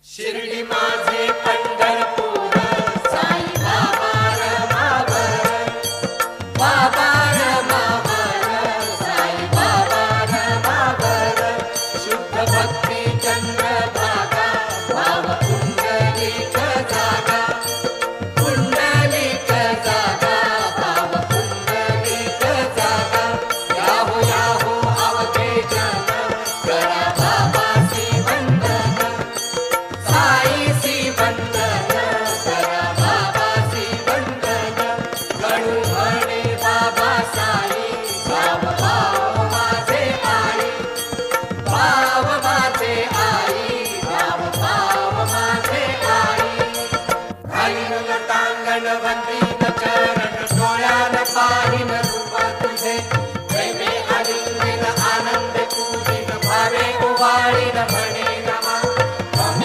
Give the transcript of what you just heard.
शिर्डी माझे पंढरपूर साई बाबा रमावर बाबा रमावर साई बाबा रमावर शुद्ध भक्ती चंद्रभागा भाव पुंडलिक जागा पुंडलिक जागा भाव पुंडलिक जागा याहो अवघे जन करा बाबासी वंदन साईसी वंदन करा बाबासी वंदन गणू म्हणे बाबा साई भाव भाव माझे आई भाव माझे आई भाव भाव माझे आई घालीन लोटांगण वंदीन चरण डोळ्यान पाहिन